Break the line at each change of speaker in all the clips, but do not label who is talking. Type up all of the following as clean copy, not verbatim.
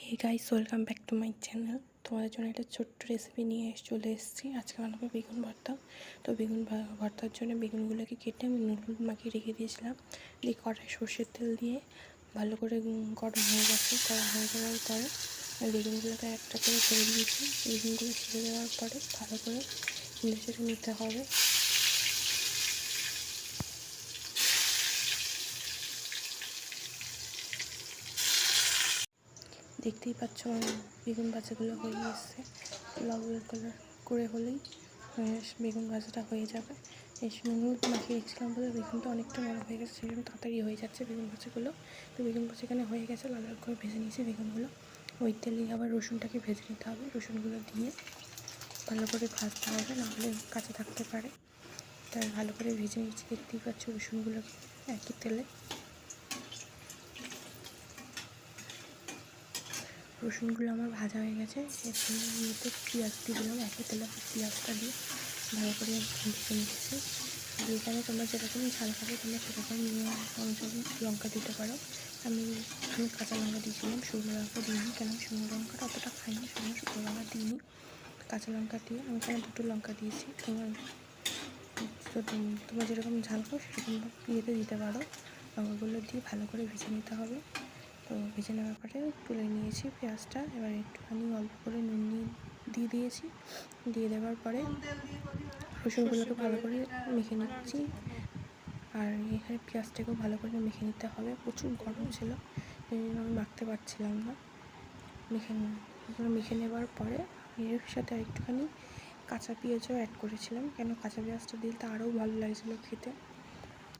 Hey guys, welcome back to my channel. তোমাদের জন্য একটা ছোট্ট রেসিপি নিয়ে চলে এসেছি। আজকে বানাবো বেগুন ভর্তা। তো বেগুন ভর্তার জন্য বেগুনগুলোকে কেটে আমি নুন মাখিয়ে রেখে দিয়েছিলাম। দিয়ে কড়াই সর্ষের তেল দিয়ে ভালো করে গরম হয়ে গেছে। গরম হয়ে যাওয়ার পরে বেগুনগুলোকে একটা করে ছেড়ে দিয়েছি। বেগুনগুলো ছেড়ে দেওয়ার পরে ভালো করে নেড়ে নিতে হবে। দেখতেই পাচ্ছ বেগুন ভাজাগুলো হয়ে এসছে। লাল কালার করে হলেই বেগুন ভাজাটা হয়ে যাবে। এই নুন মাখিয়ে রেখেছিলাম বলে বেগুনটা অনেকটা নরম হয়ে গেছে, সেই জন্য তাড়াতাড়ি হয়ে যাচ্ছে বেগুন ভাজাগুলো। তো বেগুন ভাজা এখানে হয়ে গেছে, লাল লাল করে ভেজে নিয়েছি বেগুনগুলো। ওই তেলেই আবার রসুনটাকে ভেজে নিতে হবে। রসুনগুলো দিয়ে ভালো করে ভাজতে হবে, নাহলে কাঁচা থাকতে পারে। তাই ভালো করে ভেজে নিচ্ছি। দেখতেই পাচ্ছ রসুনগুলোকে একই তেলে। রসুনগুলো আমার ভাজা হয়ে গেছে। এখন মধ্যে পেঁয়াজ দিয়ে দিলাম, একই তেলে পেঁয়াজটা দিয়ে ভালো করে ভেজে নিচ্ছি। যেখানে তোমরা যেরকম ঝাল খাবে তোমরা সেরকম অনুযায়ী লঙ্কা দিতে পারো। আমি কাঁচা লঙ্কা দিয়েছিলাম, শুকনো লঙ্কা দিইনি, কেন শুকনো লঙ্কাটা অতটা খাইনি, শুকনো লঙ্কা দিইনি। কাঁচা লঙ্কা দিয়ে আমি এখানে দুটো লঙ্কা দিয়েছি। তোমরা যেরকম ঝাল খাও সেরকম ইয়েতে দিতে পারো। লঙ্কাগুলো দিয়ে ভালো করে ভেজে নিতে হবে। তো ভেজে নেওয়ার পরে তুলে নিয়েছি পেঁয়াজটা। এবার একটুখানি অল্প করে নুন দিয়ে দিয়েছি। দিয়ে দেওয়ার পরে রসুনগুলোকে ভালো করে মেখে নিচ্ছি। আর এখানে পেঁয়াজটাকেও ভালো করে মেখে নিতে হবে। প্রচুর গরম ছিল, সেই জন্য আমি মাখতে পারছিলাম না। মেখে নেওয়ার পরে এর সাথে একটুখানি কাঁচা পেঁয়াজও অ্যাড করেছিলাম, কেন কাঁচা পেঁয়াজটা দিলে আরও ভালো লাগছিলো খেতে।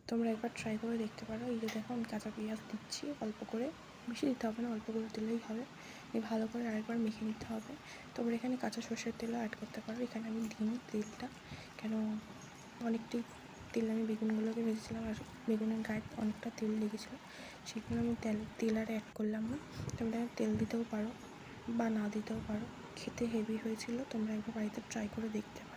তোমরা একবার ট্রাই করে দেখতে পারো। এই যে দেখো আমি কাঁচা পেঁয়াজ দিচ্ছি অল্প করে, বেশি দিতে হবে না, অল্প করে দিলেই হবে। এই ভালো করে আরেকবার মেখে নিতে হবে। তোমরা এখানে কাঁচা সর্ষের তেলও অ্যাড করতে পারো। এখানে আমি দিইনি তেলটা, কেন অনেকটাই তেল আমি বেগুনগুলোকে ভেজেছিলাম আর বেগুনের গায়ে অনেকটা তেল লেগেছিলো, সেগুলো আমি তেল আর অ্যাড করলাম না। তোমরা তেল দিতেও পারো বা না দিতেও পারো। খেতে হেভি হয়েছিল, তোমরা একবার বাড়িতে ট্রাই করে দেখতে পারো।